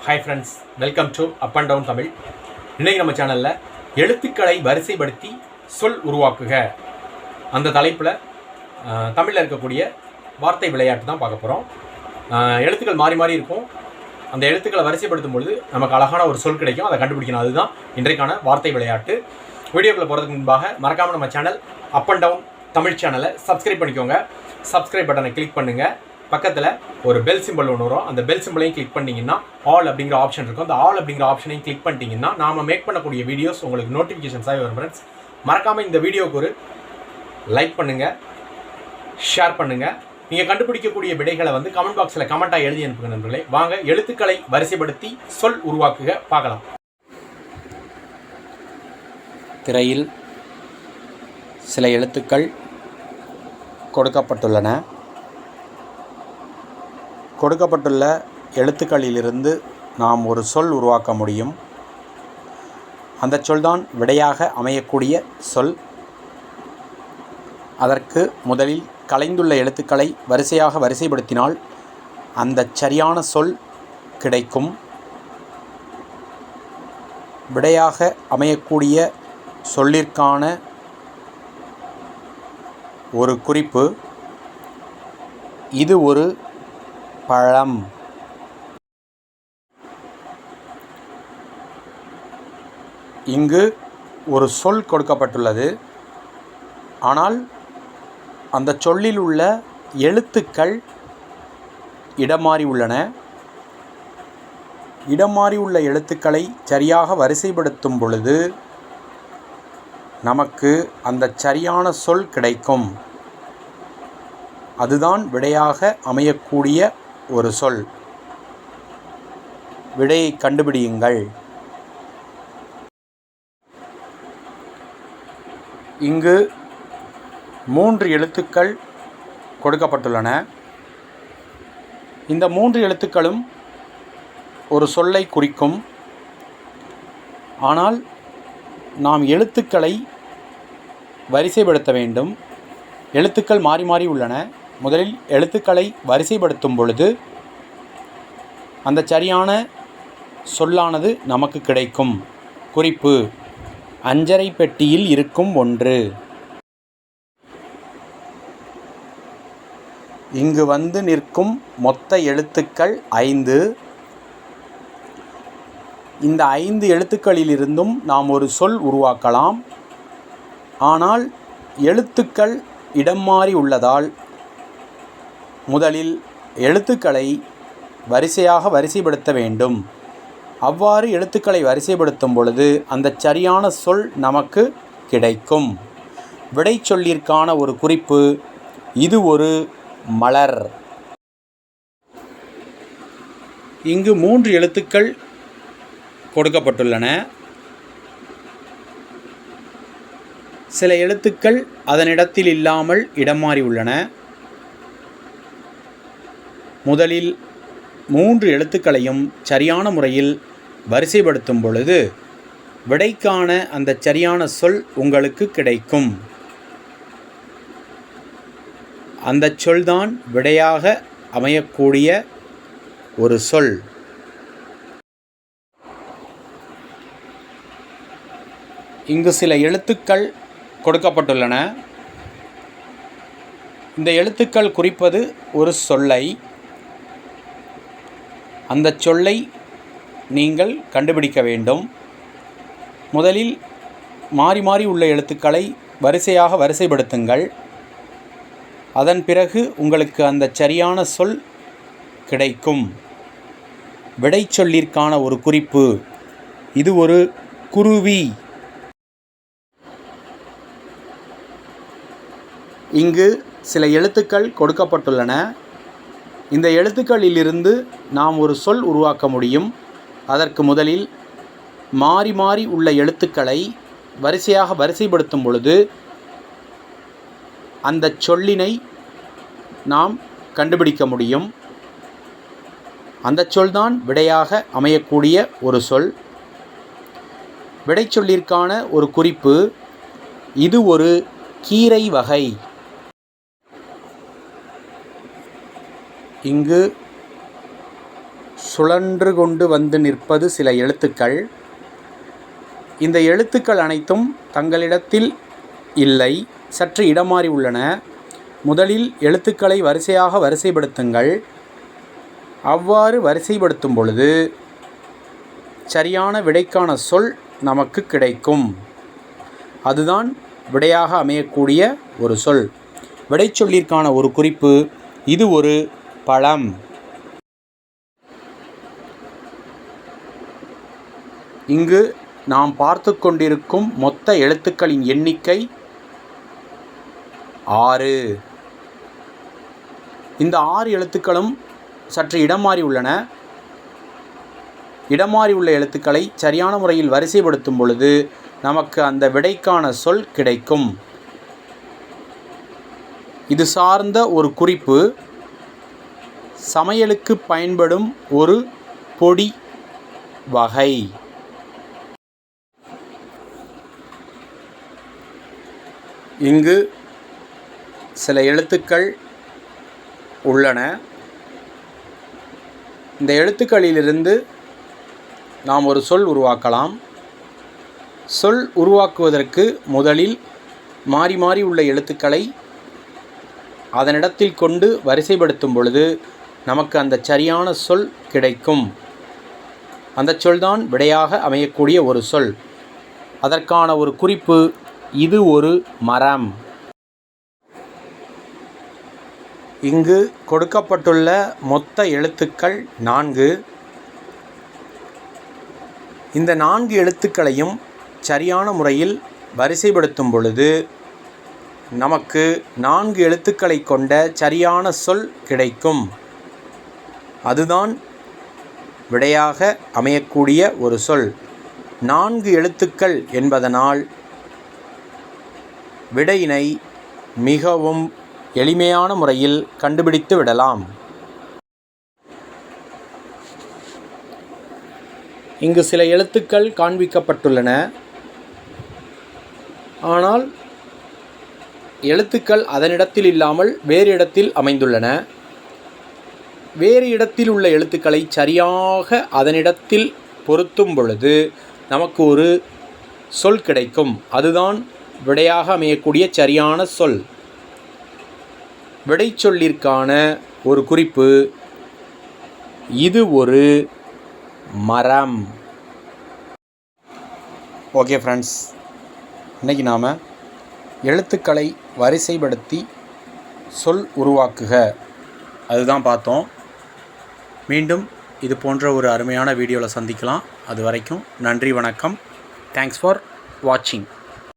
Hi friends, welcome to up and down Tamil. இன்றைக்கி நம்ம சேனலில் எழுத்துக்களை வரிசைப்படுத்தி சொல் உருவாக்குக அந்த தலைப்பில் தமிழில் இருக்கக்கூடிய வார்த்தை விளையாட்டு தான் பார்க்க போகிறோம். எழுத்துக்கள் மாறி மாறி இருக்கும். அந்த எழுத்துக்களை வரிசைப்படுத்தும் பொழுது நமக்கு அழகான ஒரு சொல் கிடைக்கும், அதை கண்டுபிடிக்கணும். அதுதான் இன்றைக்கான வார்த்தை விளையாட்டு. வீடியோக்குள்ளே போகிறதுக்கு முன்பாக மறக்காமல் நம்ம channel up and down Tamil சேனலை சப்ஸ்கிரைப் பண்ணிக்கோங்க. சப்ஸ்கிரைப் பட்டனை கிளிக் பண்ணுங்கள். பக்கத்தில் ஒரு பெல் சிம்பிள் ஒன்று வரும். அந்த பெல் சிம்பிளையும் கிளிக் பண்ணிங்கன்னா ஆல் அப்படிங்கிற ஆப்ஷன் இருக்கும். அந்த ஆல் அப்படிங்கிற ஆப்ஷனையும் கிளிக் பண்ணிட்டீங்கன்னா நாம் மேக் பண்ணக்கூடிய வீடியோஸ் உங்களுக்கு நோட்டிஃபிகேஷன்ஸாக வரும். ஃப்ரெண்ட்ஸ், மறக்காமல் இந்த வீடியோவுக்கு ஒரு லைக் பண்ணுங்கள், ஷேர் பண்ணுங்கள். நீங்கள் கண்டுபிடிக்கக்கூடிய விடைகளை கமெண்ட் பாக்ஸில் கமெண்ட்டாக எழுதி அனுப்புங்க நண்பர்களே. வாங்க எழுத்துக்களை வரிசைப்படுத்தி சொல் உருவாக்குக பார்க்கலாம். திரையில் சில எழுத்துக்கள் கொடுக்கப்பட்டுள்ளன. கொடுக்கப்பட்டுள்ள எழுத்துக்களிலிருந்து நாம் ஒரு சொல் உருவாக்க முடியும். அந்த சொல்தான் விடையாக அமையக்கூடிய சொல். அதற்கு முதலில் கலைந்துள்ள எழுத்துக்களை வரிசையாக வரிசைப்படுத்தினால் அந்த சரியான சொல் கிடைக்கும். விடையாக அமையக்கூடிய சொல்லிற்கான ஒரு குறிப்பு: இது ஒரு பழம். இங்கு ஒரு சொல் கொடுக்கப்பட்டுள்ளது. ஆனால் அந்த சொல்லில் உள்ள எழுத்துக்கள் இடம் மாறி உள்ளன. இடம் மாறி உள்ள எழுத்துக்களை சரியாக வரிசைப்படுத்தும் பொழுது நமக்கு அந்த சரியான சொல் கிடைக்கும். அதுதான் விடையாக அமையக்கூடிய ஒரு சொல். விடையை கண்டுபிடியுங்கள். இங்கு 3 எழுத்துக்கள் கொடுக்கப்பட்டுள்ளன. இந்த 3 எழுத்துக்களும் ஒரு சொல்லை குறிக்கும். ஆனால் நாம் எழுத்துக்களை வரிசைப்படுத்த வேண்டும். எழுத்துக்கள் மாறி மாறி உள்ளன. முதலில் எழுத்துக்களை வரிசைப்படுத்தும் பொழுது அந்த சரியான சொல்லானது நமக்கு கிடைக்கும். குறிப்பு: அஞ்சரை பெட்டியில் இருக்கும் ஒன்று. இங்கு நிற்கும் மொத்த எழுத்துக்கள் 5. இந்த 5 எழுத்துக்களிலிருந்தும் நாம் ஒரு சொல் உருவாக்கலாம். ஆனால் எழுத்துக்கள் இடம் மாறி உள்ளதால் முதலில் எழுத்துக்களை வரிசையாக வரிசைப்படுத்த வேண்டும். அவ்வாறு எழுத்துக்களை வரிசைப்படுத்தும் பொழுது அந்த சரியான சொல் நமக்கு கிடைக்கும். விடை சொல்லிற்கான ஒரு குறிப்பு: இது ஒரு மலர். இங்கு 3 எழுத்துக்கள் கொடுக்கப்பட்டுள்ளன. சில எழுத்துக்கள் அதனிடத்தில் இல்லாமல் இடம் மாறி உள்ளன. முதலில் 3 எழுத்துக்களையும் சரியான முறையில் வரிசைப்படுத்தும் பொழுது விடைக்கான அந்த சரியான சொல் உங்களுக்கு கிடைக்கும். அந்த சொல்தான் விடையாக அமையக்கூடிய ஒரு சொல். இங்கு சில எழுத்துக்கள் கொடுக்கப்பட்டுள்ளன. இந்த எழுத்துக்கள் குறிப்பது ஒரு சொல்லை. அந்த சொல்லை நீங்கள் கண்டுபிடிக்க வேண்டும். முதலில் மாறி மாறி உள்ள எழுத்துக்களை வரிசையாக வரிசைப்படுத்துங்கள். அதன் பிறகு உங்களுக்கு அந்த சரியான சொல் கிடைக்கும். விடை சொல்லிற்கான ஒரு குறிப்பு: இது ஒரு குருவி. இங்கு சில எழுத்துக்கள் கொடுக்கப்பட்டுள்ளன. இந்த எழுத்துக்களிலிருந்து நாம் ஒரு சொல் உருவாக்க முடியும். அதற்கு முதலில் மாறி மாறி உள்ள எழுத்துக்களை வரிசையாக வரிசைப்படுத்தும் பொழுது அந்த சொல்லினை நாம் கண்டுபிடிக்க முடியும். அந்த சொல்தான் விடையாக அமையக்கூடிய ஒரு சொல். விடை சொல்லிற்கான ஒரு குறிப்பு: இது ஒரு கீரை வகை. இங்கு சுழன்று கொண்டு வந்து நிற்பது சில எழுத்துக்கள். இந்த எழுத்துக்கள் அனைத்தும் தங்களிடத்தில் இல்லை, சற்று இடமாறி உள்ளன. முதலில் எழுத்துக்களை வரிசையாக வரிசைப்படுத்துங்கள். அவ்வாறு வரிசைப்படுத்தும் பொழுது சரியான விடைக்கான சொல் நமக்கு கிடைக்கும். அதுதான் விடையாக அமையக்கூடிய ஒரு சொல். விடைச்சொல்லிற்கான ஒரு குறிப்பு: இது ஒரு பழம். இங்கு நாம் பார்த்து கொண்டிருக்கும் மொத்த எழுத்துக்களின் எண்ணிக்கை 6. இந்த 6 எழுத்துக்களும் சற்று இடமாறி உள்ளன. இடமாறி உள்ள எழுத்துக்களை சரியான முறையில் வரிசைப்படுத்தும் பொழுது நமக்கு அந்த விடைக்கான சொல் கிடைக்கும். இது சார்ந்த ஒரு குறிப்பு: சமையலுக்கு பயன்படும் ஒரு பொடி வகை. இங்கு சில எழுத்துக்கள் உள்ளன. இந்த எழுத்துக்களிலிருந்து நாம் ஒரு சொல் உருவாக்கலாம். சொல் உருவாக்குவதற்கு முதலில் மாறி மாறி உள்ள எழுத்துக்களை அதனிடத்தில் கொண்டு வரிசைப்படுத்தும் பொழுது நமக்கு அந்த சரியான சொல் கிடைக்கும். அந்த சொல்தான் விடையாக அமையக்கூடிய ஒரு சொல். அதற்கான ஒரு குறிப்பு: இது ஒரு மரம். இங்கு கொடுக்கப்பட்டுள்ள மொத்த எழுத்துக்கள் 4. இந்த 4 எழுத்துக்களையும் சரியான முறையில் வரிசைப்படுத்தும் பொழுது நமக்கு 4 எழுத்துக்களை கொண்ட சரியான சொல் கிடைக்கும். அதுதான் விடையாக அமையக்கூடிய ஒரு சொல். 4 எழுத்துக்கள் என்பதனால் விடையினை மிகவும் எளிமையான முறையில் கண்டுபிடித்து விடலாம். இங்கு சில எழுத்துக்கள் காண்பிக்கப்பட்டுள்ளன. ஆனால் எழுத்துக்கள் அதனிடத்தில் இல்லாமல் வேறு இடத்தில் அமைந்துள்ளன. வேறு இடத்தில் உள்ள எழுத்துக்களை சரியாக அதனிடத்தில் பொருத்தும் பொழுது நமக்கு ஒரு சொல் கிடைக்கும். அதுதான் விடையாக அமையக்கூடிய சரியான சொல். விடைச்சொல்லிற்கான ஒரு குறிப்பு: இது ஒரு மரம். ஓகே ஃப்ரெண்ட்ஸ், இன்றைக்கி நாம் எழுத்துக்களை வரிசைப்படுத்தி சொல் உருவாக்குக அதுதான் பார்த்தோம். மீண்டும் இது போன்ற ஒரு அருமையான வீடியோவில் சந்திக்கலாம். அது வரைக்கும் நன்றி, வணக்கம். தேங்க்ஸ் ஃபார் வாட்சிங்.